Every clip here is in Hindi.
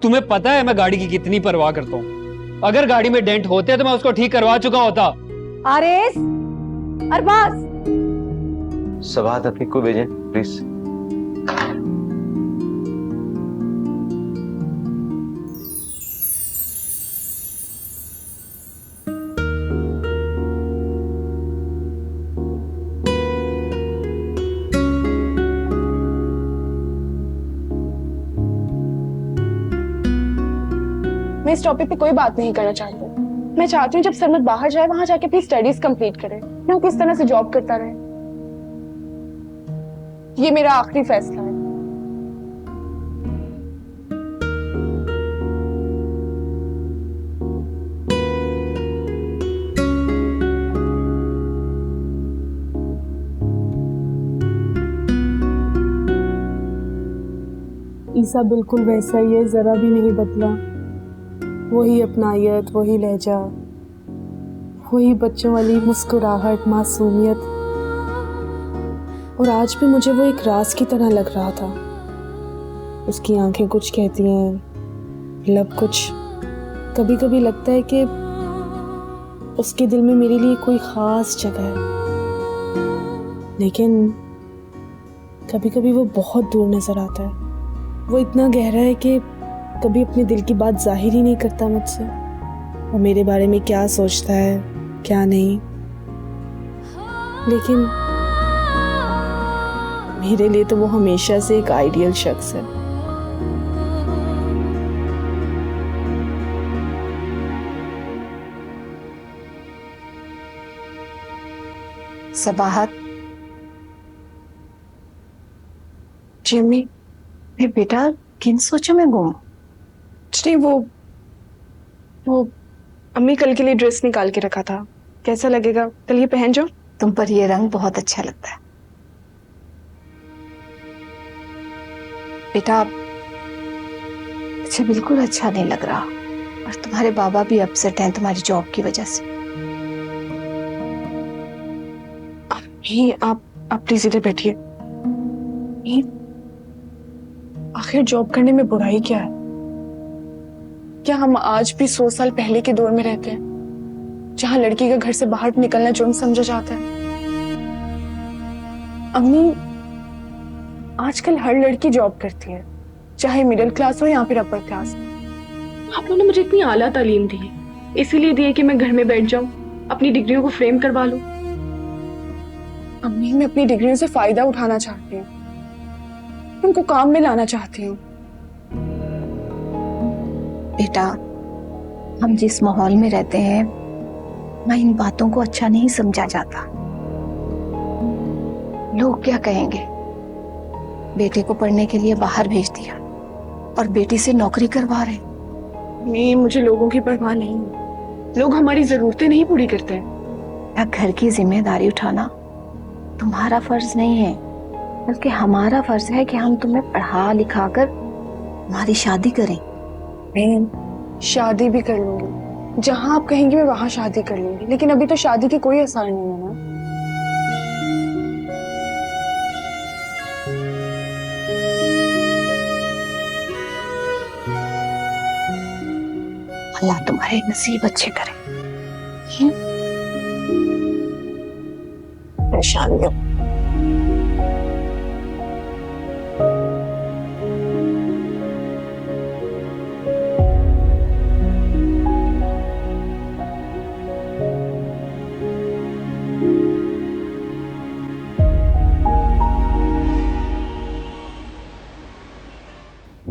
तुम्हें पता है मैं गाड़ी की कितनी परवाह करता हूँ। अगर गाड़ी में डेंट होते तो मैं उसको ठीक करवा चुका होता। आरिस, अरबाज, सबाहत अतीक को भेजें प्लीज। मैं इस टॉपिक पे कोई बात नहीं करना चाहती। मैं चाहती हूँ जब सरमत बाहर जाए वहां जाके अपनी स्टडीज कंप्लीट करे, ना किस तरह से जॉब करता रहे। ये मेरा आखिरी फैसला है। ईसा बिल्कुल वैसा ही है, जरा भी नहीं बदला। वही अपनायत, वही लहजा, वही बच्चों वाली मुस्कुराहट, मासूमियत। और आज भी मुझे वो एक राज की तरह लग रहा था। उसकी आंखें कुछ कहती हैं, लब कुछ। कभी कभी लगता है कि उसके दिल में मेरे लिए कोई खास जगह है, लेकिन कभी कभी वो बहुत दूर नजर आता है। वो इतना गहरा है कि कभी अपने दिल की बात जाहिर ही नहीं करता मुझसे। वो मेरे बारे में क्या सोचता है, क्या नहीं। लेकिन मेरे लिए तो वो हमेशा से एक आइडियल शख्स है। सबाहत, जिम्मी, बेटा किन सोचों में गुम? नहीं वो अम्मी कल के लिए ड्रेस निकाल के रखा था, कैसा लगेगा? कल ये पहन जाओ। तुम पर ये रंग बहुत अच्छा लगता है बेटा। मुझे बिल्कुल अच्छा नहीं लग रहा, और तुम्हारे बाबा भी अपसेट हैं तुम्हारी जॉब की वजह से। ही आप प्लीज इधर बैठिए। आखिर जॉब करने में बुराई क्या है? क्या हम आज भी 100 साल पहले के दौर में रहते हैं, जहां लड़की का घर से बाहर निकलना जुर्म समझा जाता है? अम्मी, आजकल हर लड़की जॉब करती है, चाहे मिडिल क्लास हो या फिर अपर क्लास। आप लोगों ने मुझे इतनी आला तालीम दी है, इसीलिए दी है कि मैं घर में बैठ जाऊं, अपनी डिग्रियों को फ्रेम करवा लूं। अम्मी, मैं अपनी डिग्रियों से फायदा उठाना चाहती हूँ, उनको काम में लाना चाहती हूँ। बेटा, हम जिस माहौल में रहते हैं वहाँ इन बातों को अच्छा नहीं समझा जाता। लोग क्या कहेंगे? बेटे को पढ़ने के लिए बाहर भेज दिया और बेटी से नौकरी करवा रहे। नहीं, मुझे लोगों की परवाह नहीं है। लोग हमारी जरूरतें नहीं पूरी करते हैं। या घर की जिम्मेदारी उठाना तुम्हारा फर्ज नहीं है, बल्कि हमारा फर्ज है कि हम तुम्हें पढ़ा लिखा कर हमारी शादी करें। मैं शादी भी कर लूंगी, जहां आप कहेंगी मैं वहां शादी कर लूंगी, लेकिन अभी तो शादी की कोई आसार नहीं है ना। अल्लाह तुम्हारे नसीब अच्छे करे। परेशान हो।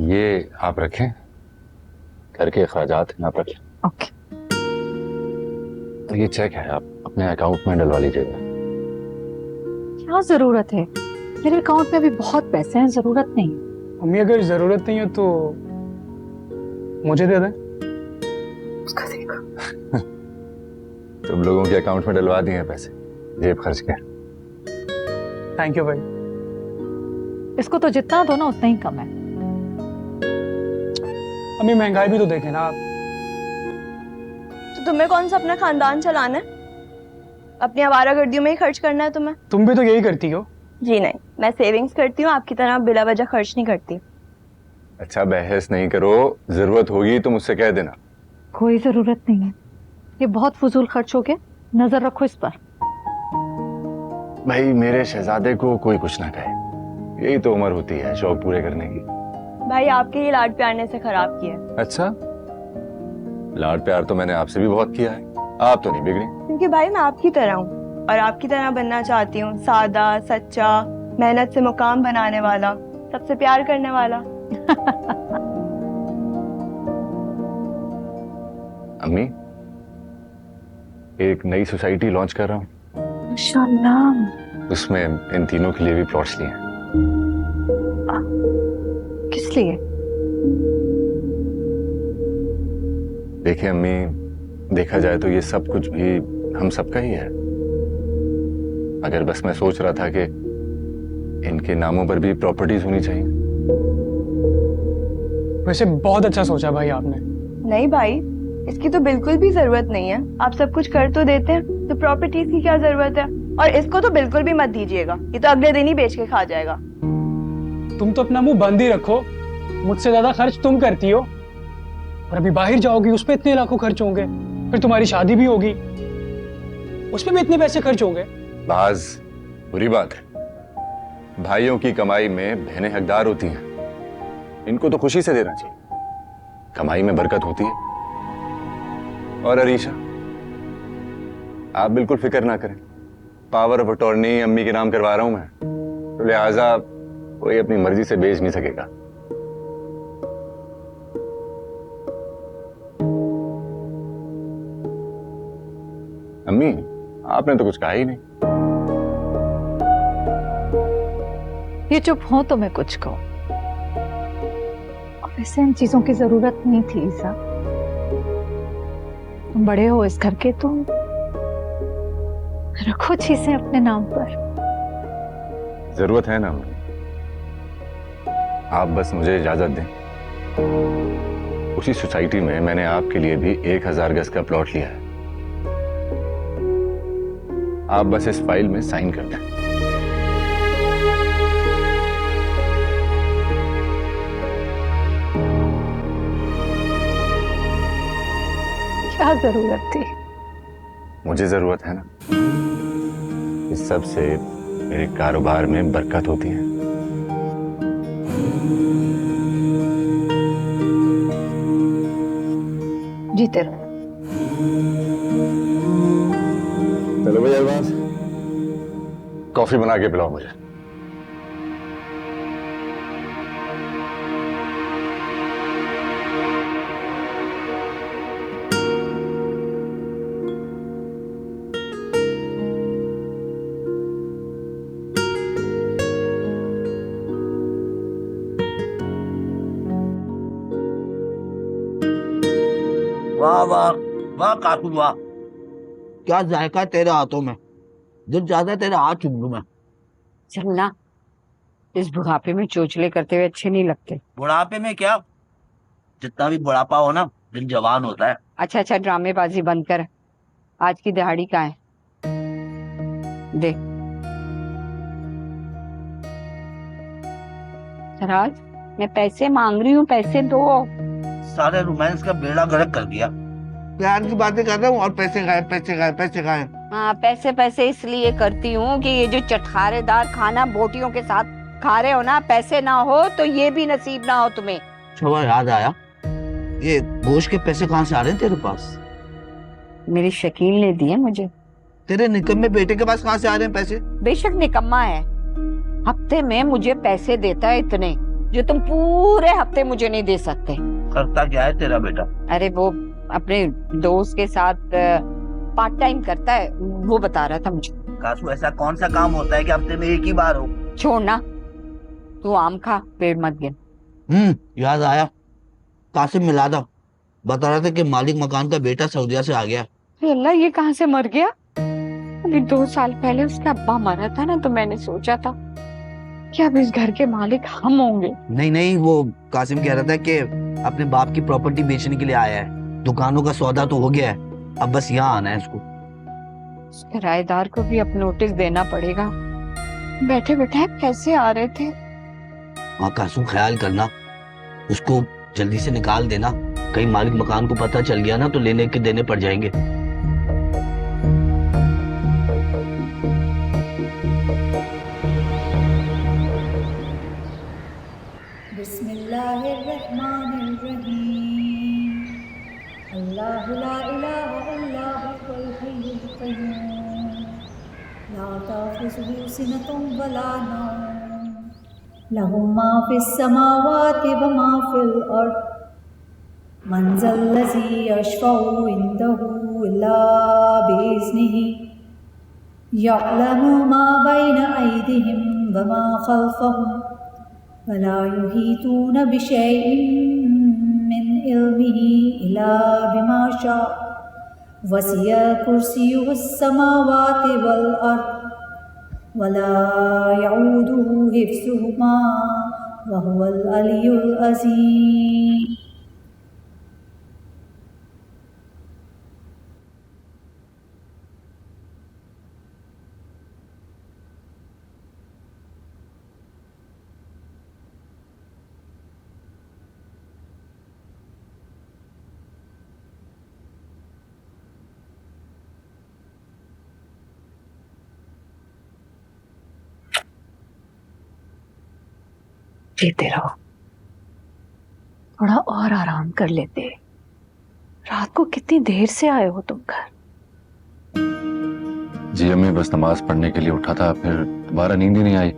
ये आप रखें, घर के अखराजात हैं, आप रखें। ओके। तो ये चेक है, आप अपने अकाउंट में डलवा लीजिएगा। क्या जरूरत है? मेरे अकाउंट में अभी बहुत पैसे हैं, जरूरत नहीं। अम्मी अगर जरूरत नहीं है तो मुझे दे दें। उसका देखो। तुम लोगों के अकाउंट में डलवा दिए हैं पैसे, जेब खर्च कर। थैंक यू भाई। इसको तो जितना दो ना उतना ही कम है। अम्मी महंगाई भी तो देखें ना आप। तो तुम्हें कौन सा अपना खानदान चलाना है? अपनी आवारागर्दियों में ही खर्च करना है तुम्हें? तुम भी तो यही करती हो। जी नहीं, मैं सेविंग्स करती हूँ, आपकी तरह बिला वजह खर्च नहीं करती। अच्छा बहस नहीं करो, जरूरत होगी तो मुझसे कह देना। कोई जरूरत नहीं है, ये बहुत फजूल खर्च हो गया, नजर रखो इस पर। भाई मेरे शहजादे को कोई कुछ ना कहे, यही तो उम्र होती है शौक पूरे करने की। भाई आपके ये लाड प्यार ने से खराब किया। अच्छा, लाड प्यार तो मैंने आपसे भी बहुत किया है, आप तो नहीं बिगड़ी। क्योंकि भाई मैं आपकी तरह हूँ और आपकी तरह बनना चाहती हूँ, सादा, सच्चा, मेहनत से मुकाम बनाने वाला, सबसे प्यार करने वाला। अम्मी, एक नई सोसाइटी लॉन्च कर रहा हूँ, माशाल्लाह। उसमें इन तीनों के लिए भी प्लॉट्स लिए हैं। किस लिए? देखिए अम्मी, देखा जाए तो ये सब कुछ भी हम सबका ही है। अगर बस मैं सोच रहा था कि इनके नामों पर भी प्रॉपर्टीज होनी चाहिए। वैसे बहुत अच्छा सोचा भाई आपने। नहीं भाई, इसकी तो बिल्कुल भी जरूरत नहीं है, आप सब कुछ कर तो देते हैं, तो प्रॉपर्टीज की क्या जरूरत है। और इसको तो बिल्कुल भी मत दीजिएगा, ये तो अगले दिन ही बेच के खा जाएगा। तुम तो अपना मुंह बंद ही रखो, मुझसे ज्यादा खर्च तुम करती हो, और अभी बाहर जाओगी उस पे इतने लाखों खर्च होंगे, फिर तुम्हारी शादी भी होगी, उस पे भी इतने पैसे खर्च होंगे। बाज बुरी बात है, भाइयों की कमाई में बहनें हकदार होती हैं, इनको तो खुशी से देना चाहिए, कमाई में बरकत होती है। और अरीशा, आप बिल्कुल फिक्र ना करें, पावर ऑफ अटॉर्नी अम्मी के नाम करवा रहा हूं मैं, तो लिहाजा कोई अपनी मर्जी से बेच नहीं सकेगा। अम्मी, आपने तो कुछ कहा ही नहीं। ये चुप हो तो मैं कुछ कहूं। और वैसे इन चीजों की जरूरत नहीं थी ईसा, तुम बड़े हो इस घर के, तुम रखो चीजें अपने नाम पर। जरूरत है ना अम्मी, आप बस मुझे इजाजत दें। उसी सोसाइटी में मैंने आपके लिए भी 1000 गज का प्लॉट लिया है, आप बस इस फाइल में साइन कर दें। क्या जरूरत थी? मुझे जरूरत है ना, इस सब से मेरे कारोबार में बरकत होती है। जीते रहो। चलो भैया, एडवांस कॉफी बना के पिलाओ मुझे। वाह वाह वाह काकू वाह, क्या जायका है तेरे हाथों में, जब ज्यादा तेरे हाथ चूम लूं मैं। चलना, इस बुढ़ापे में चोचले करते हुए अच्छे नहीं लगते। बुढ़ापे में क्या, जितना भी बुढ़ापा हो ना, दिन जवान होता है। अच्छा अच्छा, ड्रामेबाजी बंद कर, आज की दिहाड़ी का है, देख। सराज, मैं पैसे मांग रही हूँ, पैसे दो। सारे रोमांस का बेड़ा गर्क कर दिया। प्यार की बातें कर रहा हूँ और पैसे गाए पैसे गाए पैसे गाए। हाँ, पैसे पैसे इसलिए करती हूँ कि ये जो चटखारेदार खाना बोटियों के साथ खा रहे हो ना, पैसे ना हो तो ये भी नसीब ना हो तुम्हें। छोड़ा, याद आया, ये गोश्त के पैसे कहाँ से आ रहे हैं तेरे पास? मेरी शकील ने दिए मुझे। तेरे निकम्मे बेटे के पास कहाँ से आ रहे हैं पैसे? बेशक निकम्मा है, हफ्ते में मुझे पैसे देता है इतने जो तुम पूरे हफ्ते मुझे नहीं दे सकते। करता क्या है तेरा बेटा? अरे वो अपने दोस्त के साथ पार्ट टाइम करता है, वो बता रहा था मुझे। कासू, ऐसा कौन सा काम होता है कि हफ्ते में एक ही बार हो? छोड़ना, तू आम खा, पेड़ मत गिन। याद आया, कासिम मिला था, बता रहा था कि मालिक मकान का बेटा सऊदीया से आ गया। अल्लाह, ये कहाँ से मर गया? अभी 2 साल पहले उसका अब्बा मरा था ना, तो मैंने सोचा था कि अब इस घर के मालिक हम होंगे। नहीं नहीं, वो कासिम कह रहा था कि अपने बाप की प्रॉपर्टी बेचने के लिए आया है, दुकानों का सौदा तो हो गया है, अब बस यहाँ आना है इसको। उस किराएदार को भी अब नोटिस देना पड़ेगा, बैठे बैठे पैसे आ रहे थे। हाँ कासू, ख्याल करना, उसको जल्दी से निकाल देना, कहीं मालिक मकान को पता चल गया ना तो लेने के देने पड़ जाएंगे। बिस्मिल्लाहिर्रहमानिर्रहीम। अल्लाहु ला इलाहा इल्ला हुवल हय्युल क़य्यूम। ला ताख़ुज़ुहु सिनतुन वला नौम। लहु मा फ़िस समावाति व मा फ़िल अर्द। मन ज़ल्लज़ी यशफ़उ इंदहु इल्ला बिइज़्निही। यअलमु मा बैन अयदिहिम व मा ख़ल्फ़हुम। वला युहीतून बिशैइन मिन इल्मिही इल्ला बिमा शाअ। वसिअ कुर्सियुहुस समावाति वल अर्द। वला यऊदुहु हिफ्ज़ुहुमा व हुवल अलियुल अज़ीम। लेते रहो, थोड़ा और आराम कर लेते। रात को कितनी देर से आए हो तुम घर? जी अम्मी, बस नमाज पढ़ने के लिए उठा था, फिर दोबारा नींद ही नहीं आई।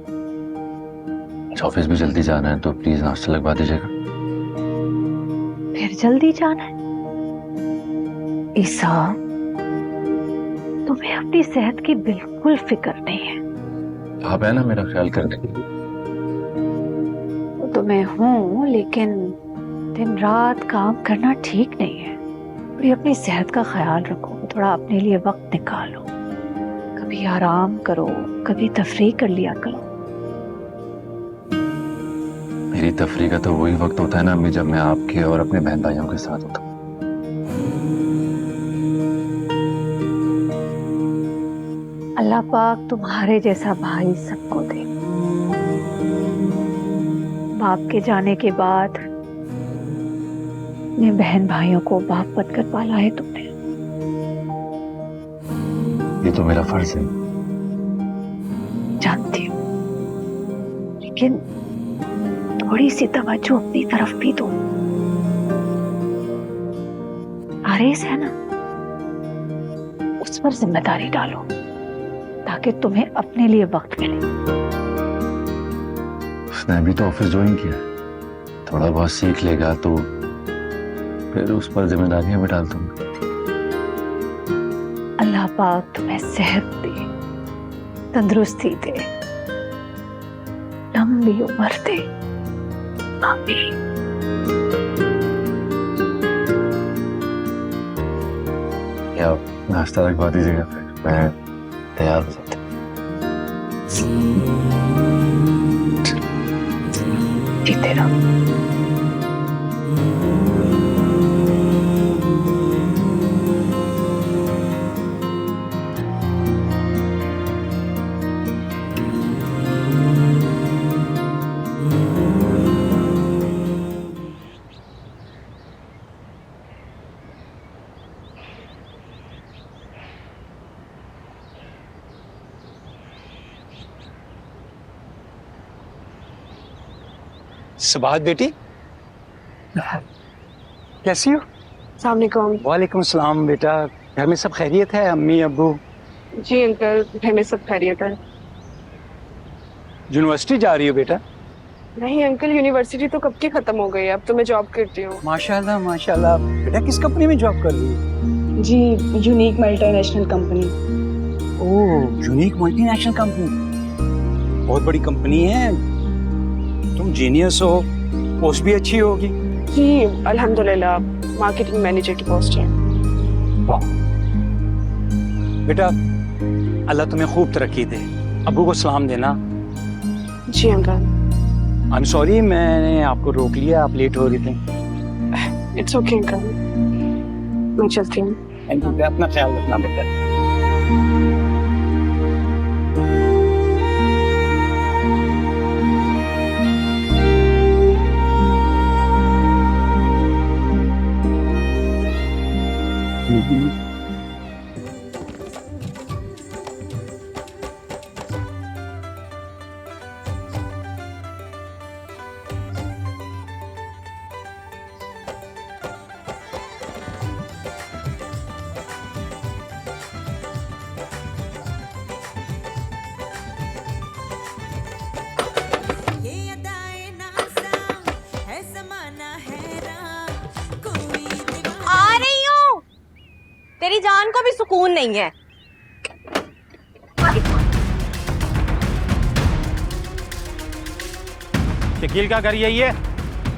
ऑफिस भी जल्दी जाना है तो प्लीज नाश्ता लगवा दीजिएगा। फिर जल्दी जाना है? ईसा, तुम्हें अपनी सेहत की बिल्कुल फिक्र नहीं है। आप है ना मेरा ख्याल करने के लिए। तो मैं हूँ, लेकिन दिन रात काम करना ठीक नहीं है। थोड़ी अपनी सेहत का ख्याल रखो, थोड़ा अपने लिए वक्त निकालो, कभी आराम करो, कभी तफरीह कर लिया करो। मेरी तफरीह का तो वही वक्त होता है ना अम्मी, जब मैं आपके और अपने बहन भाइयों के साथ होता हूँ। अल्लाह पाक तुम्हारे जैसा भाई सबको दे। बाप के जाने के बाद अपने बहन भाइयों को बाप बनकर पाला है तुमने। ये तो मेरा फर्ज है। जानती हूँ, लेकिन थोड़ी सी तवज्जो अपनी तरफ भी दो। आरेस है ना, उस पर जिम्मेदारी डालो ताकि तुम्हें अपने लिए वक्त मिले। उसने अभी तो ऑफिस ज्वाइन किया है, थोड़ा बहुत सीख लेगा तो फिर उस पर जिम्मेदारियां भी डाल दूंगा। अल्लाह पाक तुम्हें सेहत दे, तंदुरुस्ती दे, लंबी उम्र दे। आमीन। या नाश्ता रखवा दीजिएगा, फिर मैं तैयार हो जाता हूँ। जीते रहो। सुबाहत बेटी, कैसी हो? अस्सलाम वालेकुम। वालेकुम सलाम बेटा, घर में सब खैरियत है? अम्मी अब्बू? जी अंकल, घर में सब खैरियत है। यूनिवर्सिटी जा रही हो बेटा? नहीं अंकल, यूनिवर्सिटी तो कब की खत्म हो गई है, अब तो मैं जॉब करती हूँ। माशाल्लाह माशाल्लाह। बेटा किस कंपनी में जॉब कर रही हो? जी, यूनिक मल्टीनेशनल कंपनी। ओह, यूनिक मल्टीनेशनल कंपनी, बहुत बड़ी कंपनी है। तुम जीनियस हो, पोस्ट भी अच्छी होगी। जी अल्हम्दुलिल्लाह, मार्केटिंग मैनेजर की पोस्ट है। बेटा अल्लाह तुम्हें खूब तरक्की दे, अब्बू को सलाम देना। जी अंकल। आई एम सॉरी, मैंने आपको रोक लिया, आप लेट हो रही थी। इट्स ओके अंकल, मैं चलती हूँ। अपना ख्याल रखना बेटा। आ रही हूँ। तेरी जान को भी सुकून नहीं है। शकील का घर यही है?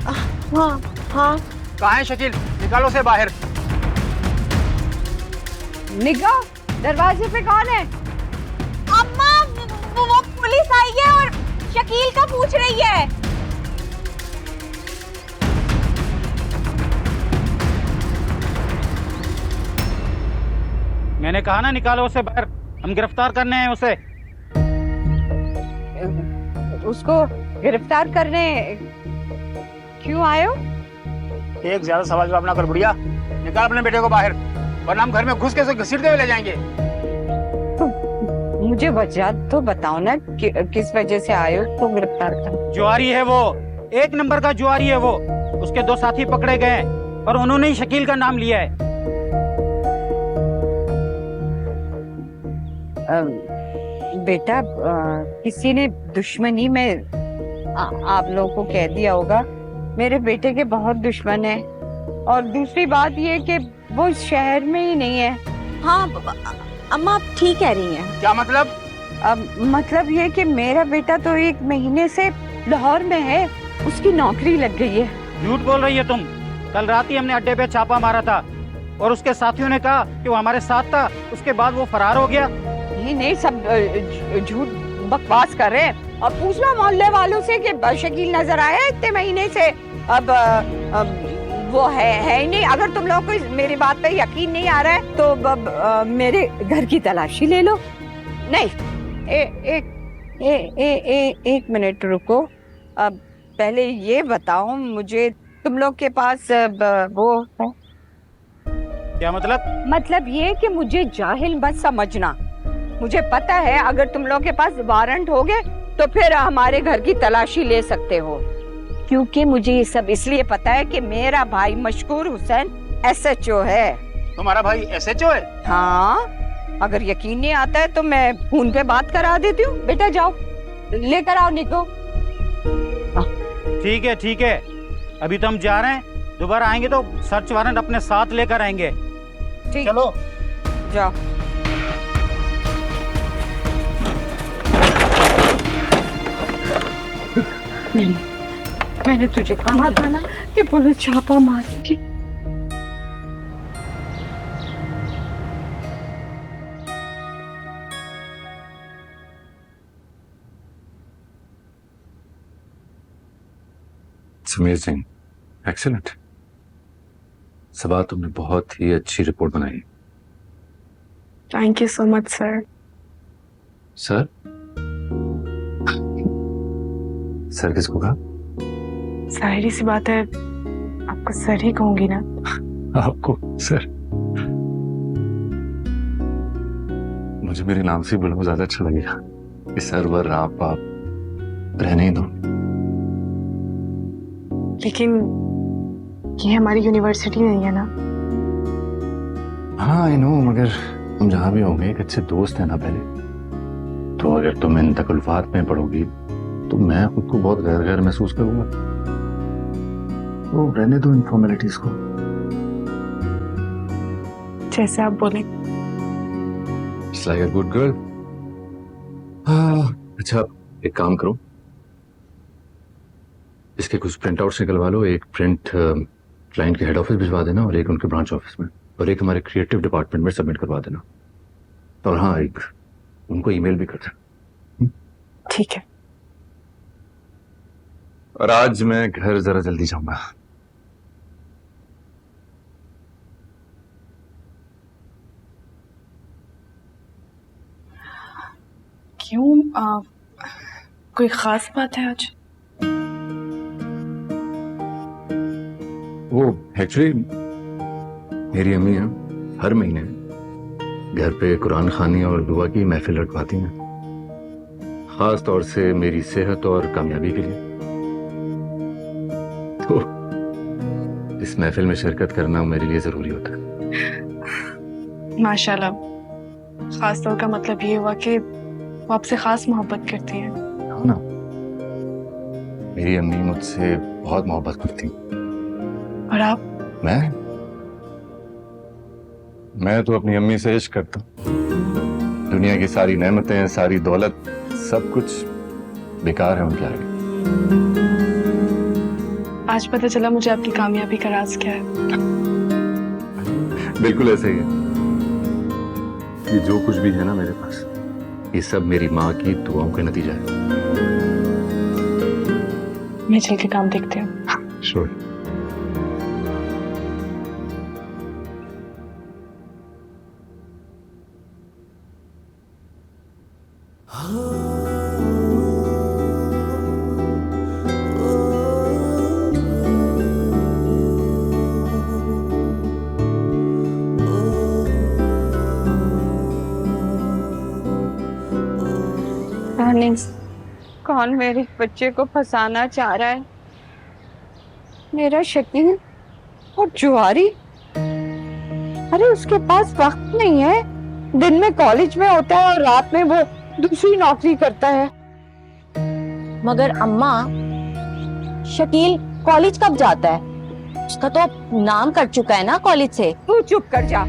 हाँ हाँ। कहाँ है शकील? निकालो से बाहर। निगाह, दरवाजे पे कौन है? अम्मा, वो पुलिस आई है और शकील का पूछ रही है। मैंने कहा ना निकालो उसे बाहर, हम गिरफ्तार करने हैं उसे। उसको गिरफ्तार करने क्यों आए हो? एक ज्यादा सवाल जवाब ना कर बुढ़िया, निकाल अपने बेटे को बाहर, वरना हम घर में घुस के उसे घसीटते हुए ले जाएंगे। मुझे वजह तो बताओ ना किस वजह से आए हो तो गिरफ्तार कर। जुआरी है वो, एक नंबर का जुआरी है वो। उसके 2 साथी पकड़े गए और उन्होंने ही शकील का नाम लिया है। बेटा, किसी ने दुश्मनी में आप लोगों को कह दिया होगा। मेरे बेटे के बहुत दुश्मन है, और दूसरी बात ये कि वो इस शहर में ही नहीं है। हाँ अम्मा, आप ठीक कह रही हैं। क्या मतलब? मतलब ये कि मेरा बेटा तो 1 महीने से लाहौर में है, उसकी नौकरी लग गई है। झूठ बोल रही है तुम। कल रात ही हमने अड्डे पे छापा मारा था और उसके साथियों ने कहा कि वो हमारे साथ था, उसके बाद वो फरार हो गया। नहीं, सब झूठ बकवास कर रहे हैं। और पूछ लो मोहल्ले वालों से कि शकील नजर आया इतने महीने से। अब वो है ही नहीं। अगर तुम लोग को मेरी बात पे यकीन नहीं आ रहा है तो मेरे घर की तलाशी ले लो। नहीं, एक मिनट रुको। अब पहले ये बताओ मुझे, तुम लोग के पास वो है? क्या मतलब? मतलब ये कि मुझे जाहिल मत समझना। मुझे पता है अगर तुम लोग के पास वारंट हो गए तो फिर हमारे घर की तलाशी ले सकते हो, क्योंकि मुझे ये सब इसलिए पता है कि मेरा भाई मशकूर हुसैन SHO है। तुम्हारा भाई SHO है? हाँ, अगर यकीन नहीं आता है तो मैं फोन पे बात करा देती हूँ। बेटा जाओ लेकर आओ निको। ठीक है, अभी तो हम जा रहे हैं, दोबारा आएंगे तो सर्च वारंट अपने साथ लेकर आएंगे। ठीक, चलो जाओ। नहीं, मैंने तुझे कहा था ना कि पुलिस छापा मारेगी। It's amazing, excellent. सबा, तुमने बहुत ही अच्छी रिपोर्ट बनाई। Thank you so much sir. Sir? Sir किसको कहा? जाहिर सी बात है, आपको सर ही कहूंगी ना। आपको सर? मुझे मेरे नाम से बुलाओ, ज्यादा अच्छा लगेगा। कि सर वर आप रहने ही दो। लेकिन ये हमारी यूनिवर्सिटी नहीं है ना। हाँ आई नो, मगर तुम जहां भी होंगे एक अच्छे दोस्त है ना पहले। तो अगर तुम इन तकल्लुफात में पड़ोगी तो मैं खुद को बहुत गैर गैर महसूस करूंगा। तो रहने दो इन फॉर्मेलिटीज को। जैसे आप बोले। It's like a good girl. अच्छा, एक काम करो, इसके कुछ प्रिंट आउट्स निकलवा लो। एक प्रिंट क्लाइंट के हेड ऑफिस भिजवा देना और एक उनके ब्रांच ऑफिस में, और एक हमारे क्रिएटिव डिपार्टमेंट में सबमिट करवा देना। और हाँ, एक उनको ईमेल भी कर देना। ठीक है। और आज मैं घर जरा जल्दी जाऊंगा। क्यों? कोई खास बात है आज? वो एक्चुअली मेरी अम्मी है, हर महीने घर पे कुरान खानी और दुआ की महफिल रखवाती हैं, खास तौर से मेरी सेहत और कामयाबी के लिए। तो इस महफिल में शिरकत करना मेरे लिए जरूरी होता है। माशाल्लाह, खास तौर का मतलब ये हुआ कि वो आपसे खास मोहब्बत करती हैं। हाँ ना, मेरी अम्मी मुझसे बहुत मोहब्बत करती। और आप? मैं तो अपनी अम्मी से इश्क करता हूँ। दुनिया की सारी नेमतें, सारी दौलत, सब कुछ बेकार है उनके आगे। आज पता चला मुझे आपकी कामयाबी का राज क्या है। बिल्कुल ऐसे ही है। ये जो कुछ भी है ना मेरे पास, ये सब मेरी माँ की दुआओं का नतीजा है। मैं चल के काम देखती हूँ। श्योर। कौन मेरे बच्चे को फंसाना चाह रहा है? मेरा शकील और जुआरी? अरे उसके पास वक्त नहीं है, दिन में कॉलेज में होता है और रात में वो दूसरी नौकरी करता है। मगर अम्मा, शकील कॉलेज कब जाता है? उसका तो नाम कट चुका है ना कॉलेज से। तू चुप कर जा।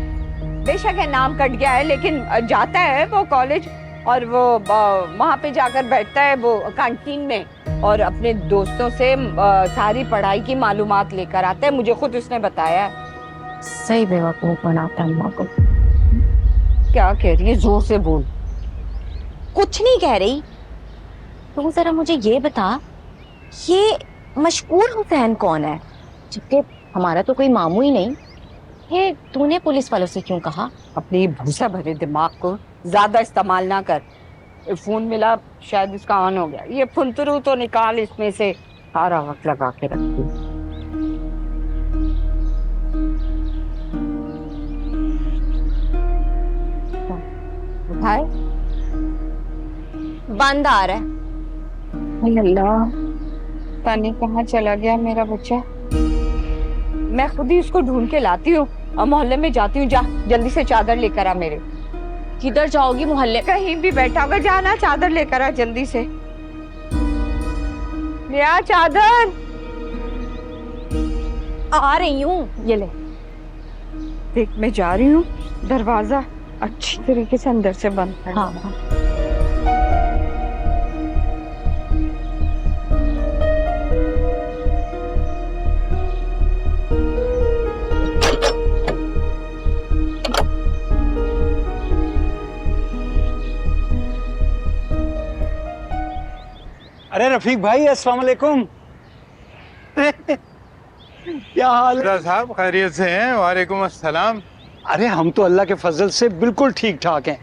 बेशक है नाम कट गया है, लेकिन जाता है वो कॉलेज और वो वहाँ पे जाकर बैठता है वो कैंटीन में और अपने दोस्तों से सारी पढ़ाई की मालूमात लेकर आता है। मुझे खुद उसने बताया है। सही बेवकूफ बनाता है अम्मा को। क्या कह रही है? जोर से बोल। कुछ नहीं कह रही। तू जरा मुझे ये बता, ये मशकूर हुसैन कौन है? जबकि हमारा तो कोई मामू ही नहीं। ये तूने पुलिस वालों से क्यों कहा? अपनी भूसा भरे दिमाग को ज्यादा इस्तेमाल ना कर। फोन मिला, शायद इसका ऑन हो गया। ये फुंतरू तो निकाल इसमें से, सारा वक्त लगा के रखती। उठाए, बंद आ रहा है। अल्लाह, पता नहीं कहाँ चला गया मेरा बच्चा। मैं खुद ही उसको ढूंढ के लाती हूँ और मोहल्ले में जाती हूँ। जा जल्दी से चादर लेकर आ मेरे। किधर जाओगी? मोहल्ले? कहीं भी बैठा होगा, जाना चादर लेकर आ जल्दी से। ले आ चादर। आ रही हूँ। ये ले। देख, मैं जा रही हूँ, दरवाजा अच्छी तरीके से अंदर से बंद कर। हाँ। अरे रफीक भाई, अस्सलाम वालेकुम। क्या हाल है साहब? खैरियत से हैं? वालेकुम अस्सलाम। अरे हम तो अल्लाह के फजल से बिल्कुल ठीक ठाक हैं।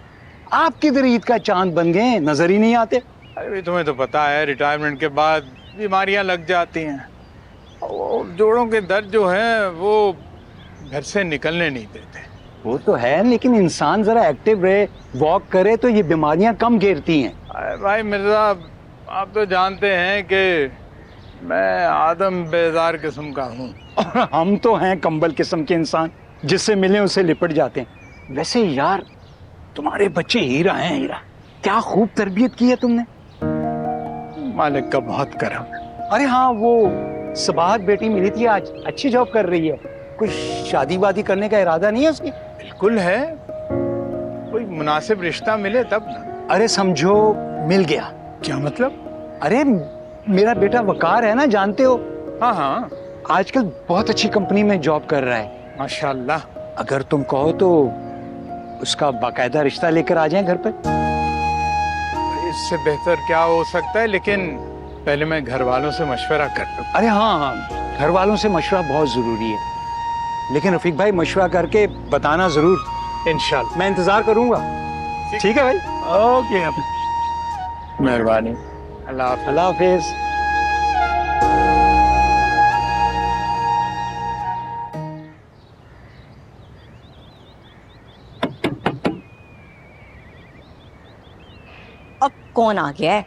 आप किधर ईद का चांद बन गए, नजर ही नहीं आते। अरे तुम्हें तो पता है, रिटायरमेंट के बाद बीमारियां लग जाती हैं। वो जोड़ों के दर्द जो हैं वो घर से निकलने नहीं देते। वो तो है, लेकिन इंसान जरा एक्टिव रहे, वॉक करे तो ये बीमारियां कम घेरती हैं। अरे भाई मिर्जा, आप तो जानते हैं कि मैं आदम बेजार किस्म का हूँ। और हम तो हैं कंबल किस्म के इंसान, जिससे मिले उसे लिपट जाते हैं। वैसे यार, तुम्हारे बच्चे हीरा हैं, हीरा। क्या खूब तरबियत की है तुमने। मालिक का बहुत करम। अरे हाँ, वो सबाहत बेटी मिली थी आज, अच्छी जॉब कर रही है। कुछ शादी वादी करने का इरादा नहीं है उसकी? बिल्कुल है, कोई मुनासिब रिश्ता मिले तब ना। अरे समझो मिल गया। क्या मतलब? अरे मेरा बेटा वकार है ना, जानते हो? हाँ हाँ, आजकल बहुत अच्छी कंपनी में जॉब कर रहा है। माशाल्लाह। अगर तुम कहो तो उसका बाकायदा रिश्ता लेकर आ जाएं घर पर। इससे बेहतर क्या हो सकता है, लेकिन पहले मैं घर वालों से मशवरा कर लूं। अरे हाँ हाँ, घर वालों से मशवरा बहुत जरूरी है। लेकिन रफीक भाई, मशवरा करके बताना जरूर। इंशाल्लाह मैं इंतजार करूंगा। ठीक है भाई। ओके, मेहरबानी। अल्लाह हाफिज। कौन आ गया है।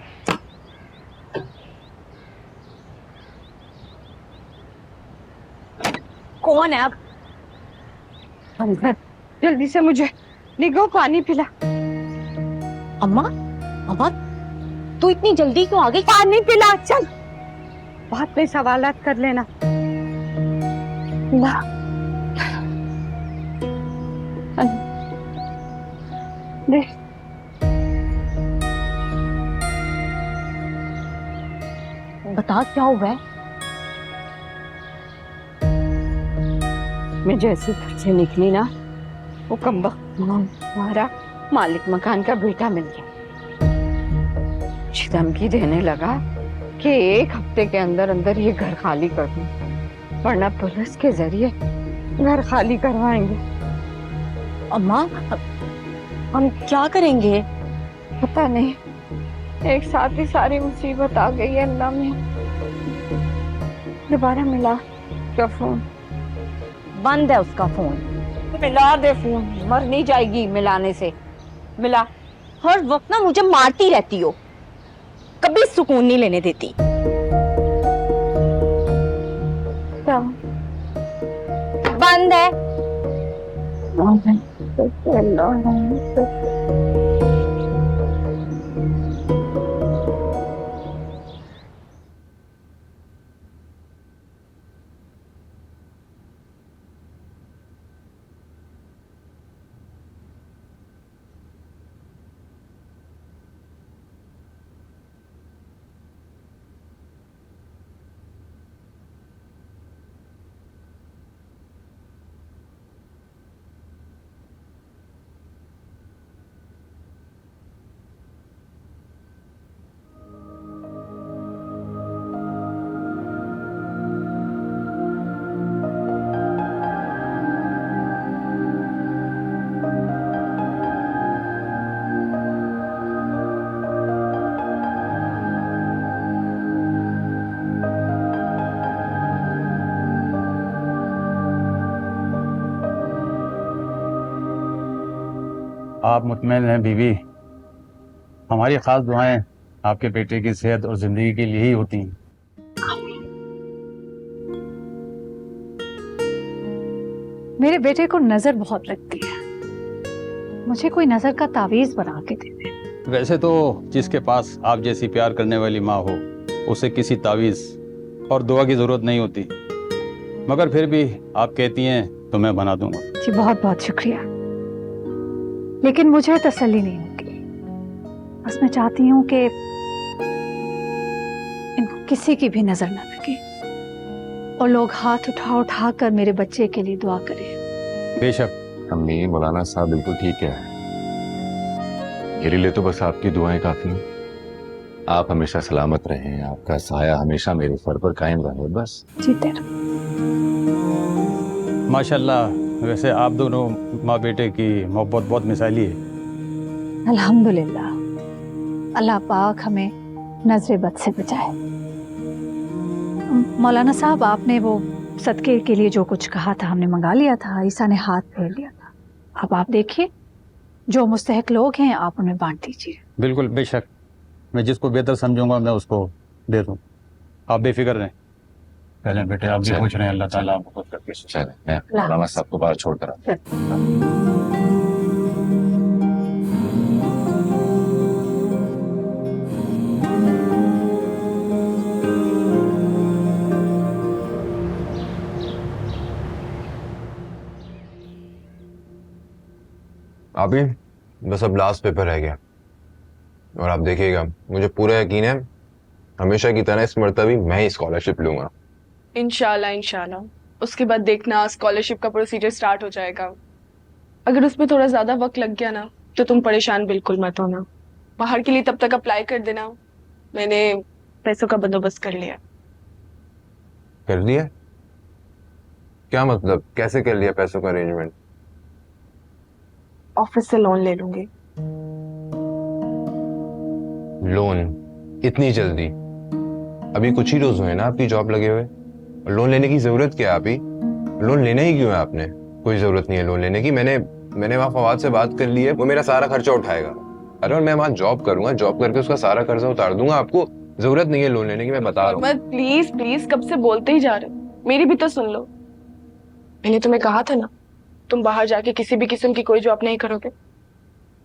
कौन है अब? अंदर जल्दी से मुझे निगो पानी पिला। अम्मा, अम्मा तू इतनी जल्दी क्यों आ गई? पानी पिला, चल। बाद में सवालात कर लेना। ला। दे। बता क्या हुआ है? मैं जैसे घर से निकली ना, वो कमबख्त हमारा मालिक मकान का बेटा मिल गया। धमकी देने लगा कि 1 हफ्ते के अंदर अंदर ये घर खाली कर दूं, वरना पुलिस के जरिए घर खाली करवाएंगे। अम्मा हम क्या करेंगे? पता नहीं, एक साथ ही सारी मुसीबत आ गई है। अल्लाह में दोबारा मिला क्या फोन? बंद है उसका फोन। मिला दे फोन, मर नहीं जाएगी मिलाने से। मिला। हर वक्त ना मुझे मारती रहती हो, कभी सुकून नहीं लेने देती। बंद है। आप मुतमईन हैं बीवी, हमारी खास दुआएं आपके बेटे की सेहत और जिंदगी के लिए ही होती हैं। मेरे बेटे को नजर बहुत लगती है, मुझे कोई नजर का तावीज बना के दे दे। वैसे तो जिसके पास आप जैसी प्यार करने वाली माँ हो, उसे किसी तावीज और दुआ की जरूरत नहीं होती, मगर फिर भी आप कहती हैं तो मैं बना दूंगा। जी बहुत बहुत शुक्रिया, लेकिन मुझे तसल्ली नहीं होगी। बस मैं चाहती हूँ कि इनको किसी की भी नजर न लगे और लोग हाथ उठा उठा कर मेरे बच्चे के लिए दुआ करें। बेशक अम्मी, मौलाना साहब बिल्कुल ठीक है। मेरे लिए तो बस आपकी दुआएं काफी हैं। आप हमेशा सलामत रहें, आपका साया हमेशा मेरे सर पर कायम रहे, बस। जी तेरा। माशाल्लाह, वैसे आप दोनों माँ बेटे की मोहब्बत बहुत मिसाली है। अल्हम्दुलिल्लाह, अल्लाह पाक हमें नजर बद से बचाए। मौलाना साहब, आपने वो सदके के लिए जो कुछ कहा था हमने मंगा लिया था, ईसा ने हाथ फेर लिया था। अब आप देखिए, जो मुस्तहक लोग हैं आप उन्हें बांट दीजिए। बिल्कुल, बेशक, मैं जिसको बेहतर समझूंगा मैं उसको दे दूँ। आप बेफिक्र रहें। पहले बेटे आप भी पूछ रहे हैं, अल्लाह ताला आपको खुद करके चलें, मैं मौलाना साहब को बाहर छोड़कर आता हूं। अभी बस अब लास्ट पेपर रह गया और आप देखिएगा, मुझे पूरा यकीन है हमेशा की तरह इस मरतबा भी मैं ही स्कॉलरशिप लूंगा। इंशाल्लाह इंशाल्लाह। उसके बाद देखना स्कॉलरशिप का प्रोसीजर स्टार्ट हो जाएगा। अगर उसमें थोड़ा ज्यादा वक्त लग गया ना तो तुम परेशान बिल्कुल मत होना। बाहर के लिए तब तक अप्लाई कर देना, मैंने पैसों का बंदोबस्त कर लिया। कर लिया? क्या मतलब, कैसे कर लिया पैसों का अरेंजमेंट? ऑफिस से लोन ले लूंगी। लोन? इतनी जल्दी? अभी कुछ ही रोज हुए ना आपकी जॉब लगे हुए, और लोन लेने की जरूरत क्या है? अभी लोन लेना ही क्यों है आपने? कोई जरूरत नहीं है लोन लेने की। मैंने वहां फवाद से बात कर ली है, वो मेरा सारा खर्चा उठाएगा। अरे और मैं वहां जॉब करूंगा, जॉब करके उसका सारा कर्जा उतार दूंगा। आपको जरूरत नहीं है लोन लेने की, मैं बता रहा हूँ। मत प्लीज प्लीज, कब से बोलते ही जा रहे हो, मेरी भी तो सुन लो। मैंने तुम्हें कहा था ना, तुम बाहर जाके किसी भी किस्म की कोई जॉब नहीं करोगे।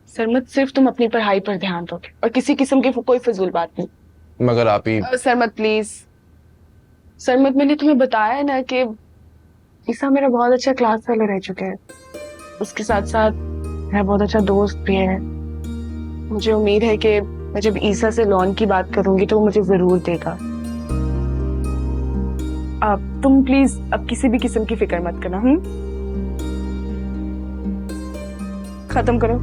सरमत, सिर्फ तुम अपनी पढ़ाई पर ध्यान दोगे और किसी किस्म की कोई फजूल बात नहीं। मगर आप ही सरमत प्लीज, सरमत मैंने तुम्हें बताया है ना कि ईसा मेरा बहुत अच्छा क्लास फेलो रह चुका है, उसके साथ साथ मेरा बहुत अच्छा दोस्त भी है। मुझे उम्मीद है कि मैं जब ईसा से लोन की बात करूंगी तो वो मुझे जरूर देगा। अब तुम प्लीज अब किसी भी किस्म की फिक्र मत करना। खत्म करो।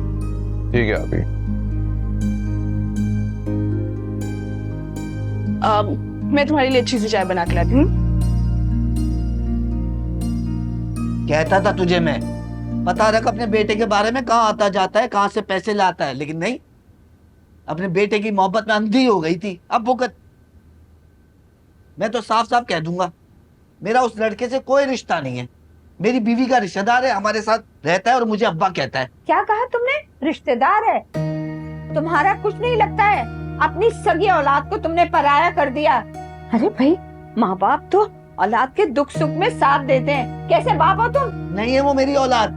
ठीक है आप ही। मैं तुम्हारे लिए अच्छी सी चाय बना के लाती हूँ। कहता था तुझे मैं, पता रख अपने बेटे के बारे में, कहाँ आता जाता है, कहाँ से पैसे लाता है, लेकिन नहीं, अपने बेटे की मोहब्बत में अंधी हो गई थी। अब भुगत। मैं तो साफ साफ कह दूंगा, मेरा उस लड़के से कोई रिश्ता नहीं है। मेरी बीवी का रिश्तेदार है, हमारे साथ रहता है और मुझे अब्बा कहता है। क्या कहा तुमने? रिश्तेदार है? तुम्हारा कुछ नहीं लगता है? अपनी सगी औलाद को तुमने पराया कर दिया। अरे भाई, माँ बाप तो औलाद के दुख सुख में साथ देते हैं, कैसे बाप हो तुम? नहीं है वो मेरी औलाद,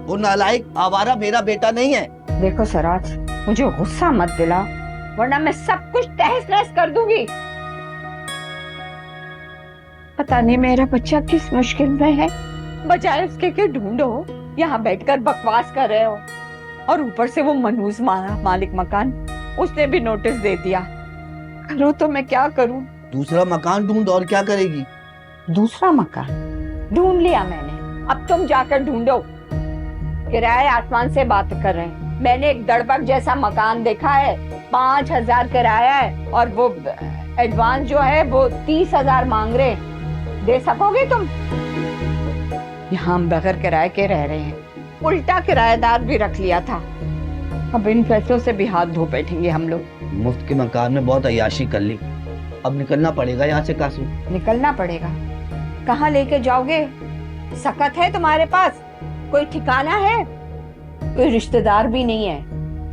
वो नालायक आवारा मेरा बेटा नहीं है। देखो सराज, मुझे गुस्सा मत दिला, वरना मैं सब कुछ तहस नहस कर दूंगी। पता नहीं मेरा बच्चा किस मुश्किल में है, बजाय उसके के ढूंढो, यहाँ बैठकर बकवास कर रहे हो। और ऊपर से वो मनहूस मालिक मकान, उसने भी नोटिस दे दिया। करो तो मैं क्या करूं? दूसरा मकान ढूंढ, और क्या करेगी? दूसरा मकान ढूंढ लिया मैंने, अब तुम जाकर ढूंढो। किराए आसमान से बात कर रहे हैं। मैंने एक दड़बक जैसा मकान देखा है, 5,000 किराया है, और वो एडवांस जो है वो 30,000 मांग रहे। दे सकोगे तुम? यहाँ हम बगैर किराए के रह रहे हैं, उल्टा किराएदार भी रख लिया था। अब इन फैसलों से भी हाथ धो बैठेंगे हम लोग। मुफ्त के मकान में बहुत अय्याशी कर ली, अब निकलना पड़ेगा यहाँ से कासिम। निकलना पड़ेगा? कहाँ लेके जाओगे? सकत है तुम्हारे पास? कोई ठिकाना है? कोई रिश्तेदार भी नहीं है,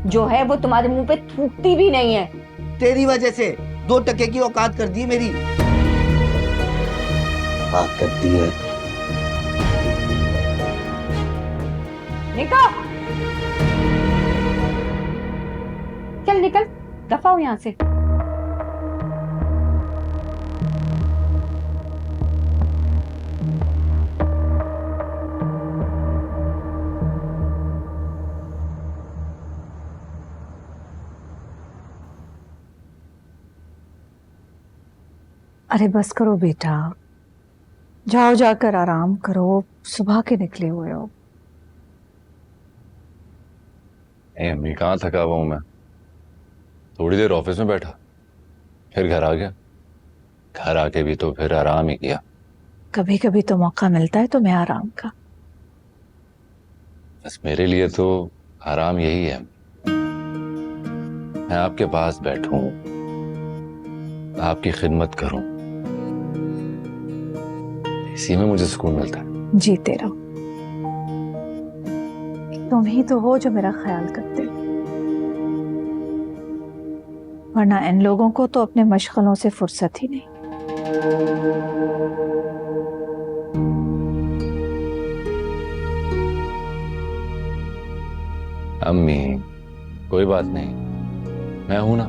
जो है वो तुम्हारे मुंह पे थूकती भी नहीं है। तेरी वजह से 2 टके की औकात कर दी मेरी। बात करती है। निकल, चल निकल, दफा हो यहाँ से। अरे बस करो बेटा, जाओ जाकर आराम करो, सुबह के निकले हुए हो। अम्मी, कहाँ थका हुआ हूं मैं। थोड़ी देर ऑफिस में बैठा, फिर घर आ गया। घर आके भी तो फिर आराम ही किया। कभी कभी तो मौका मिलता है तुम्हें आराम का। बस मेरे लिए तो आराम यही है, मैं आपके पास बैठूं, आपकी खिदमत करूं, इसी में मुझे सुकून मिलता है। जीते रहो, तुम ही तो हो जो मेरा ख्याल करते हो, वरना इन लोगों को तो अपने मशगलों से फुर्सत ही नहीं। अम्मी, कोई बात नहीं, मैं हूं ना,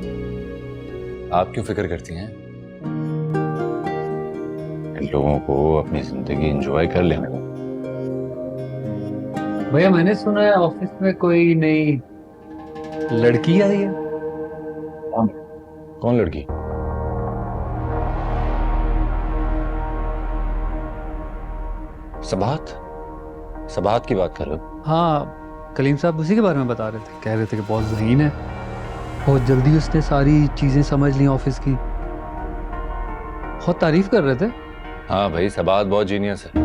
आप क्यों फिक्र करती हैं? इन लोगों को अपनी जिंदगी एंजॉय कर लेने दो। भैया, मैंने सुना है ऑफिस में कोई नई लड़की आई है। कौन लड़की? सबात? सबात की बात कर रहे हो? हाँ, कलीम साहब उसी के बारे में बता रहे थे, कह रहे थे कि बहुत ज़हीन है, बहुत जल्दी उसने सारी चीजें समझ ली ऑफिस की, बहुत तारीफ कर रहे थे। हाँ भाई, सबात बहुत जीनियस है,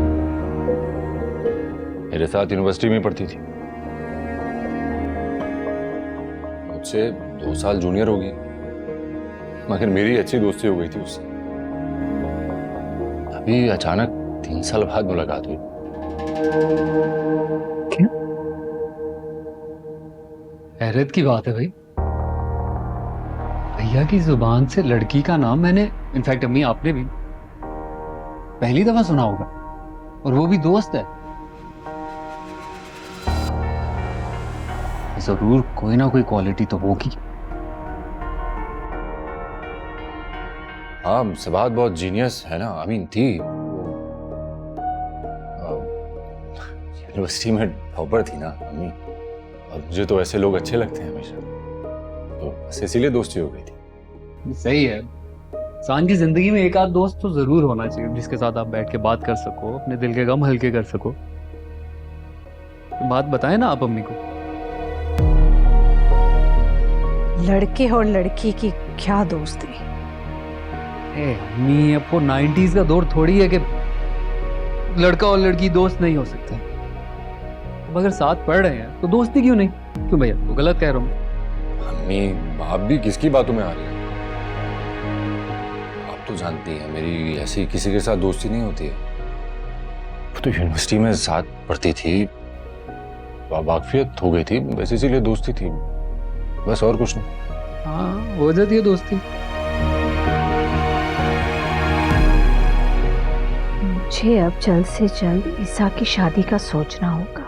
मेरे साथ यूनिवर्सिटी में पढ़ती थी, मुझसे 2 साल जूनियर होगी, मगर मेरी अच्छी दोस्ती हो गई थी उससे। अभी अचानक 3 साल बाद मुलाकात हुई। क्यों? हैरत की बात है भाई, भैया की जुबान से लड़की का नाम मैंने, इनफैक्ट अम्मी आपने भी पहली दफा सुना होगा, और वो भी दोस्त है। जरूर कोई ना कोई क्वालिटी तो होगी। हाँ, सबात बहुत जीनियस है ना, आई मीन थी यूनिवर्सिटी में टॉपर थी ना अम्मी, और मुझे तो ऐसे लोग अच्छे लगते हैं हमेशा, तो बस इसीलिए दोस्ती हो गई थी। सही है, इंसान की जिंदगी में एक आध दोस्त तो जरूर होना चाहिए जिसके साथ आप बैठ के बात कर सको, अपने दिल के गम हल्के कर सको। बात बताएं ना आप अम्मी को। लड़के और लड़की की क्या दोस्ती। अम्मी, अब वो 90s का दौर थोड़ी है कि लड़का और लड़की दोस्त नहीं हो सकते। अब अगर साथ पढ़ रहे हैं तो दोस्ती क्यों नहीं? क्यों भैया, तो गलत कह रहा हूँ? अम्मी, आप भी किसकी बातों में आ रही हैं? आप तो जानती हैं मेरी ऐसी किसी के साथ दोस्ती नहीं होती है। वो तो यूनिवर्सिटी में साथ पढ़ती थी, वाकफियत हो गई थी, बस इसीलिए दोस्ती थी, बस और कुछ नहीं। हाँ, हो जाती है दोस्ती। मुझे अब जल्द से जल्द ईसा की शादी का सोचना होगा।